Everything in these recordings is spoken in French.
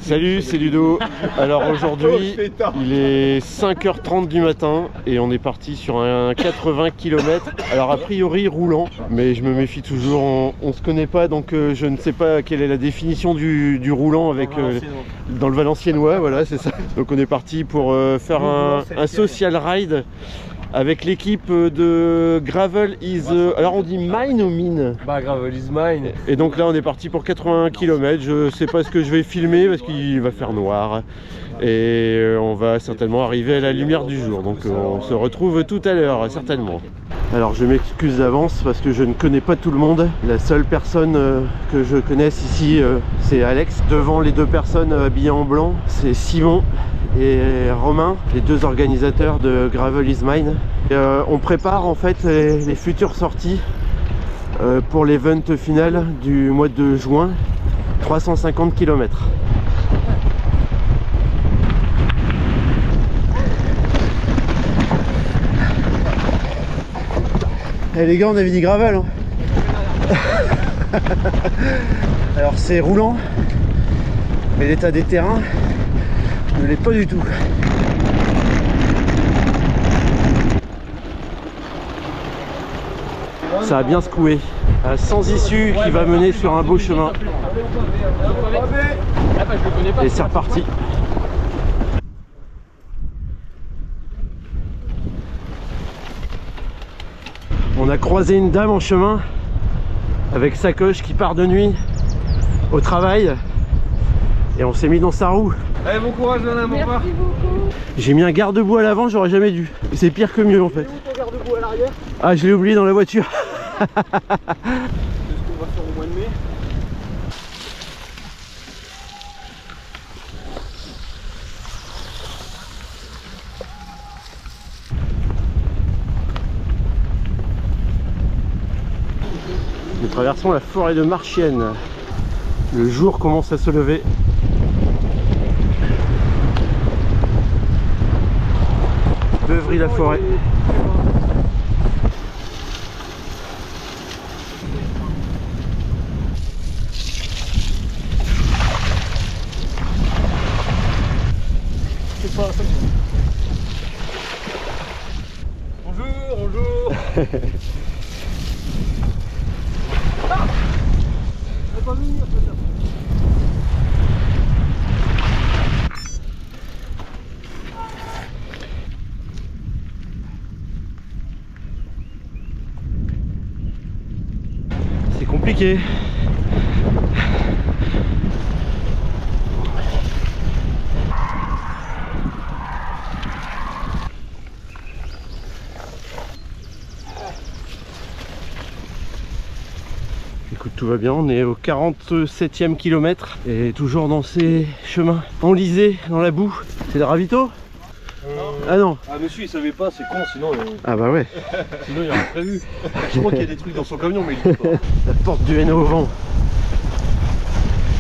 Salut, c'est Ludo. Alors aujourd'hui, il est 5h30 du matin et on est parti sur un 80 km. Alors a priori roulant, mais je me méfie toujours, on se connaît pas, donc je ne sais pas quelle est la définition du roulant avec dans le Valenciennois, voilà c'est ça. Donc on est parti pour faire un social ride avec l'équipe de Gravel is... alors on dit mine ou mine? Bah Gravel is mine. Et donc là on est parti pour 80 km, je sais pas ce que je vais filmer parce qu'il va faire noir. Et on va certainement arriver à la lumière du jour, donc on se retrouve tout à l'heure certainement. Alors je m'excuse d'avance parce que je ne connais pas tout le monde. La seule personne que je connaisse ici c'est Alex. Devant les deux personnes habillées en blanc, c'est Simon et Romain, les deux organisateurs de Gravel is Mine. On prépare en fait les futures sorties pour l'event final du mois de juin, 350 km. Eh les gars, on avait dit gravel hein. Alors c'est roulant, mais l'état des terrains ne l'est pas du tout. Ça a bien secoué. Sans issue qui va mener sur un beau chemin. Et c'est reparti. On a croisé une dame en chemin avec sacoche qui part de nuit au travail et on s'est mis dans sa roue. Allez, bon courage, Lana, mon papa. J'ai mis un garde-boue à l'avant, j'aurais jamais dû. C'est pire que mieux en fait. Ton garde-boue à l'arrière. Ah, je l'ai oublié dans la voiture. C'est ce qu'on va faire au mois de mai. Nous traversons la forêt de Marchienne. Le jour commence à se lever. Beuvry-la-Forêt. Bonjour, bonjour. C'est compliqué. Écoute, tout va bien, on est au 47e kilomètre et toujours dans ces chemins enlisés dans la boue. C'est le ravito? Ah non. Ah monsieur il savait pas, c'est con, sinon Ah bah ouais. sinon il aurait prévu. Je crois qu'il y a des trucs dans son camion mais il dit pas. La porte du Hainaut au vent.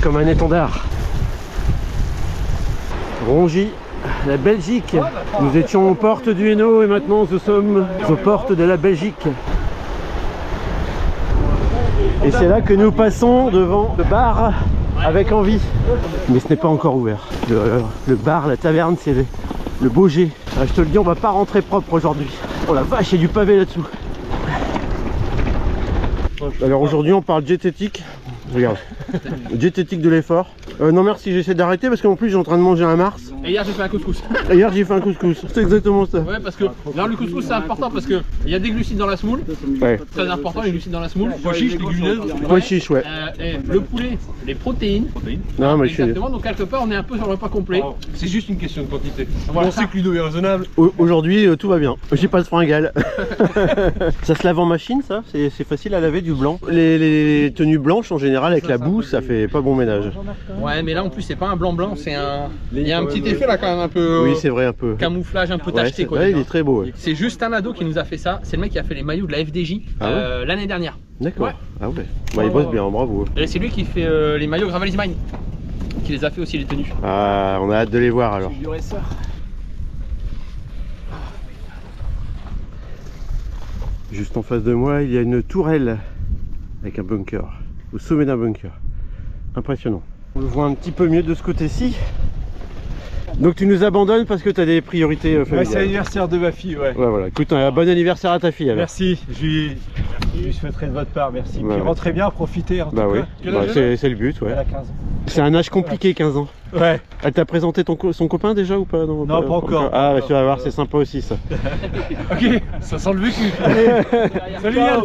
Comme un étendard. Rongy, la Belgique. Nous étions aux portes du Hainaut et maintenant nous sommes aux portes de la Belgique. Et c'est là que nous passons devant le bar avec envie. Mais ce n'est pas encore ouvert. Le bar, la taverne, c'est le Beaugé. Ah, je te le dis, on va pas rentrer propre aujourd'hui. Oh la vache, il y a du pavé là-dessous. Alors aujourd'hui on parle diététique. Regarde, diététique de l'effort. Non merci, j'essaie d'arrêter parce qu'en plus j'ai en train de manger un Mars. Et hier j'ai fait un couscous. Et hier j'ai fait un couscous, c'est exactement ça. Ouais parce que là le couscous c'est important parce que il y a des glucides dans la semoule. Ouais. Très important les glucides dans la semoule. Pois chiches, légumineuses. Pois chiches, ouais. Et le poulet, les protéines. Non mais je suis... Exactement, donc quelque part on est un peu sur le repas complet. C'est juste une question de quantité. Voilà. On sait que Ludo est raisonnable. Aujourd'hui tout va bien, j'ai pas de fringale. Ça se lave en machine ça, c'est facile à laver du blanc. Les tenues blanches en général avec la boue ça fait pas bon ménage. Ouais mais là en plus c'est pas un blanc, c'est un... Il y a un petit effet là quand même un peu... Oui c'est vrai un peu. Camouflage un peu Ouais, tacheté quoi. ouais, il est très beau. Ouais. C'est juste un ado qui nous a fait ça, c'est le mec qui a fait les maillots de la FDJ l'année dernière. D'accord. Ouais. Ah ouais. Bah, il bosse bien, bravo. Et c'est lui qui fait les maillots Gravel is Mine. Qui les a fait aussi les tenues. Ah, on a hâte de les voir alors. Juste en face de moi, il y a une tourelle avec un bunker, au sommet d'un bunker. Impressionnant. On le voit un petit peu mieux de ce côté-ci. Donc tu nous abandonnes parce que tu as des priorités familiales. Ouais, c'est l'anniversaire de ma fille, ouais. Ouais, voilà. Écoute, un bon anniversaire à ta fille alors. Merci, je lui souhaiterai de votre part, merci. Bah Puis ouais. rentrez bien, profitez en tout Bah oui, cas. bah, c'est le but, ouais. Elle a 15 ans. C'est un âge compliqué, 15 ans. Ouais. Elle t'a présenté son copain déjà ou pas? Non, pas encore. Ah, bah, tu vas voir, c'est sympa aussi ça. Ok, ça sent le vécu. Salut Yann.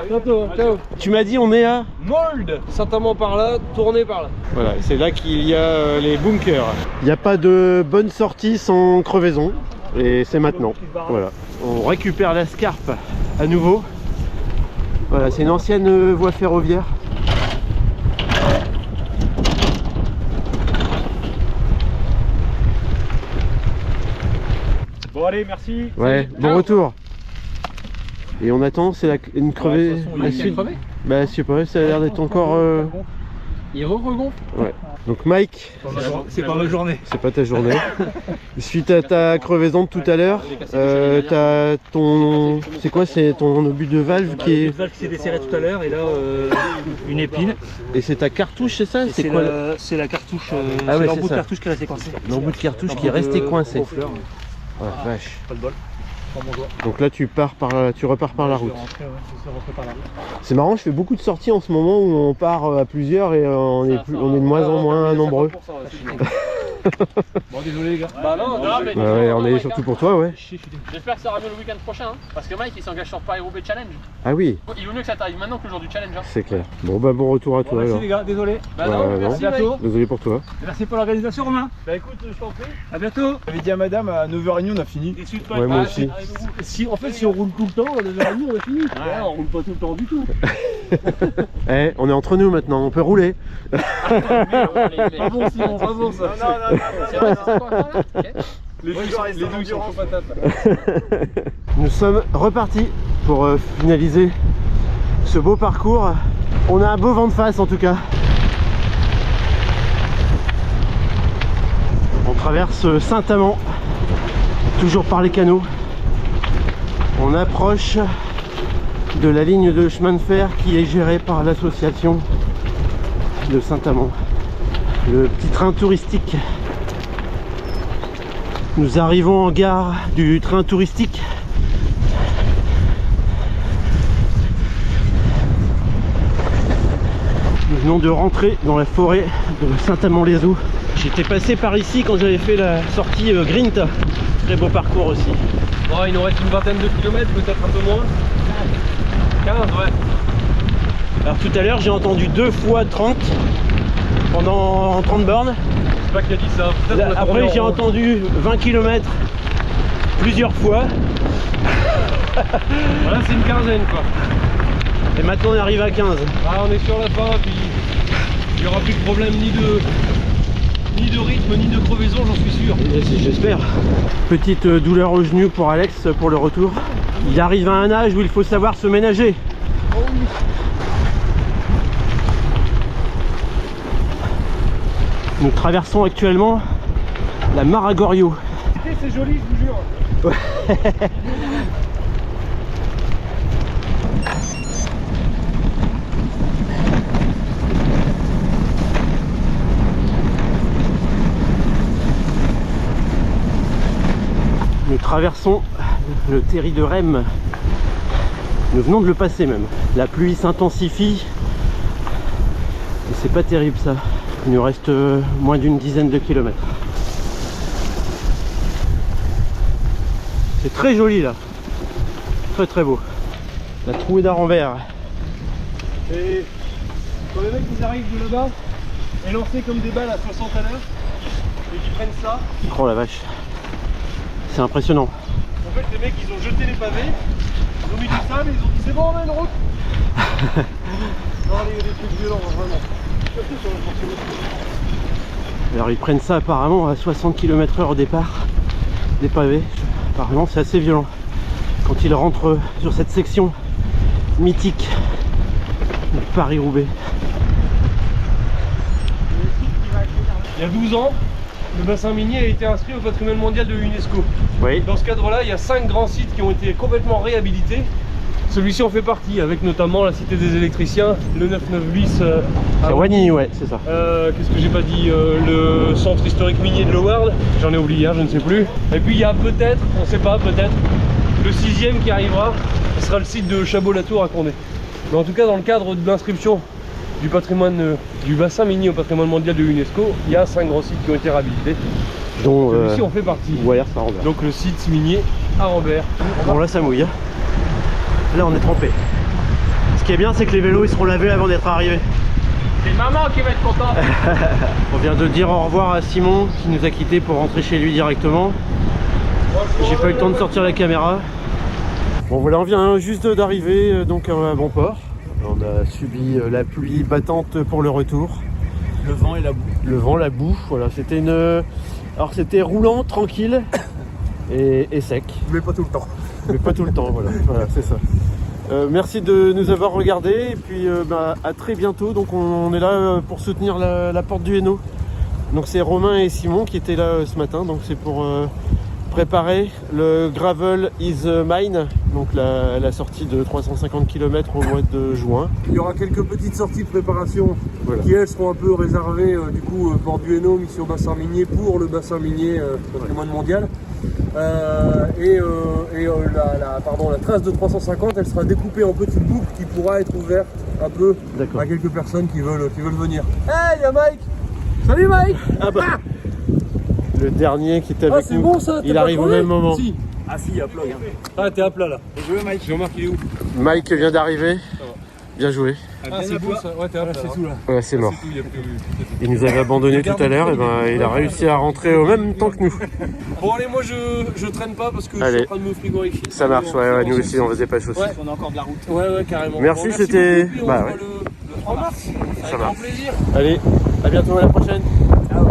Bientôt, ciao. Tu m'as dit on est à... Mold, certainement par là, tourné par là. Voilà, c'est là qu'il y a les bunkers. Il n'y a pas de bonne sortie sans crevaison. Et c'est maintenant. Voilà. On récupère la Scarpe à nouveau. Voilà, c'est une ancienne voie ferroviaire. Bon allez, merci. Ouais, bon Ciao. retour. Et on attend, c'est une crevée. de toute façon, la Il s'est suite. crevé. Bah, je sais pas, ça a l'air d'être encore. Il regonfle. Ouais. Donc, Mike, C'est pas ma journée. c'est pas ta journée. Suite à ta crevaison de tout à l'heure, t'as ton. C'est quoi? C'est ton obus de valve qui est. Une valve qui s'est desserrée tout à l'heure et là une épine. Et c'est ta cartouche, c'est ça? C'est quoi c'est la cartouche, Ah ouais, c'est c'est l'embout de ça. cartouche qui est resté coincé. l'embout de cartouche qui est resté coincé. Aux fleurs. Oh la vache. Pas de bol. Prends mon doigt. Donc là, tu repars par la Je vais route. rentrer, ouais, je vais rentrer par la route. C'est marrant, je fais beaucoup de sorties en ce moment où on part à plusieurs et on est de moins en moins nombreux. Bon désolé les gars. Bah non, mais Ouais, on est surtout pour toi, ouais. j'espère que ça ira mieux le week-end prochain. Hein, parce que Mike il s'engage sur Paris-Roubaix Challenge. Ah oui, Il vaut mieux que ça t'arrive maintenant que le jour du challenge. Hein. c'est clair. Bon bah bon retour à Bon, toi merci alors. les gars, désolé. Bah Ouais, non, non. merci À Mike. bientôt. Désolé pour toi. Merci pour l'organisation Romain. Bah écoute, je t'en prie. À bientôt. J'avais dit à madame à 9h30 on a fini. Ouais, moi aussi. Si, en fait, si on roule tout le temps, on a on a fini. Ouais, on roule pas tout le temps du tout. Eh, on est entre nous maintenant, on peut rouler. Pas bon, Simon, pas bon ça. C'est vrai, c'est ça qu'on va faire là. Ok. Les douilles sont chaud patate. Nous sommes repartis pour finaliser ce beau parcours. On a un beau vent de face en tout cas. On traverse Saint-Amand, toujours par les canaux. On approche de la ligne de chemin de fer qui est gérée par l'association de Saint-Amand. Le petit train touristique. Nous arrivons en gare du train touristique. Nous venons de rentrer dans la forêt de Saint-Amand-les-Eaux. J'étais passé par ici quand j'avais fait la sortie Grint. Très beau parcours aussi. Bon, il nous reste une vingtaine de kilomètres, peut-être un peu moins. 15, ouais. Alors tout à l'heure j'ai entendu 2 fois 30 pendant 30 bornes. C'est pas qui a dit ça. Peut-être qu'on a tourné Après en j'ai rond. entendu 20 km plusieurs fois. Voilà, c'est une quinzaine quoi. Et maintenant on arrive à 15. Ah, on est sur la fin, puis il n'y aura plus de problème ni de rythme, ni de crevaison, j'en suis sûr. J'espère. Petite douleur au genou pour Alex pour le retour. Il arrive à un âge où il faut savoir se ménager. Nous traversons actuellement la Maragorio. C'est joli, je vous jure. Nous traversons le terri de Rem. Nous venons de le passer même. La pluie s'intensifie. Et c'est pas terrible ça. Il nous reste moins d'une dizaine de kilomètres. C'est très joli là. Très très beau. La trouée d'Arenvers. Et quand les mecs ils arrivent de là-bas et lancés comme des balles à 60 à l'heure et qu'ils prennent ça, Oh la vache. C'est impressionnant. en fait les mecs ils ont jeté les pavés, ils ont mis du sable et ils ont dit c'est bon on a une route. Non les trucs violents vraiment. Alors ils prennent ça apparemment à 60 km/h au départ des pavés. Apparemment c'est assez violent quand ils rentrent sur cette section mythique de Paris-Roubaix. Il y a 12 ans, le bassin minier a été inscrit au patrimoine mondial de l'UNESCO. Oui. Dans ce cadre-là, il y a 5 grands sites qui ont été complètement réhabilités Celui-ci en fait partie, avec notamment la Cité des électriciens, le 99 bis À Wany, ouais, c'est ça. qu'est-ce que j'ai pas dit, le centre historique minier de Loward, j'en ai oublié un, je ne sais plus. Et puis il y a peut-être, on sait pas, peut-être, le 6e qui arrivera, ce sera le site de Chabot-la-Tour à Condé. Mais en tout cas, dans le cadre de l'inscription du patrimoine, du bassin minier au patrimoine mondial de l'UNESCO, il y a 5 gros sites qui ont été réhabilités. Dont Celui-ci en fait partie. Wire, ça Robert. Donc le site minier à Rambert. Bon, là, ça mouille. Là, on est trempé. Ce qui est bien, c'est que les vélos, ils seront lavés avant d'être arrivés. C'est maman qui va être contente. On vient de dire au revoir à Simon qui nous a quittés pour rentrer chez lui directement. J'ai pas eu le temps de sortir la caméra. Bon voilà, on vient juste d'arriver donc à bon port. On a subi la pluie battante pour le retour. Le vent et la boue. Le vent, la boue, voilà, c'était une... Alors c'était roulant, tranquille et sec. Mais pas tout le temps. Mais pas tout le temps, voilà, voilà c'est ça. Merci de nous avoir regardés et puis à très bientôt. Donc on est là pour soutenir la porte du Hainaut. Donc c'est Romain et Simon qui étaient là ce matin. Donc c'est pour préparer le Gravel is Mine, donc la sortie de 350 km au mois de juin. Il y aura quelques petites sorties de préparation Voilà. qui elles seront un peu réservées du coup port du Hainaut, mission bassin minier pour le bassin minier patrimoine mondial. La trace de 350 elle sera découpée en petites boucles qui pourra être ouverte un peu D'accord. à quelques personnes qui veulent venir. Hey, y a Mike. Salut Mike. Ah bah. Le dernier qui était Ah avec c'est nous, bon ça. il arrive au même moment. Si. Ah si, à plat. Ah t'es à plat là. Je veux Mike. Jean-Marc il est où? Mike vient d'arriver. Bien joué. Ah c'est bon ça. Ouais t'es à plat. C'est tout là. Ouais, c'est mort. C'est tout, y a plus- Il nous avait abandonné tout à l'heure et il a réussi à rentrer au même temps que nous. Bon allez, moi je traîne pas parce que je Allez. suis en train de me frigorifier. Ça marche, ouais, nous aussi on faisait pas chaud. Ouais. On a encore de la route. Ouais carrément. Merci, Bon, c'était- beaucoup, puis on bah se voit ouais. le 3 mars. Avec Ça grand marche. plaisir. Allez, à bientôt, à la prochaine. Ciao.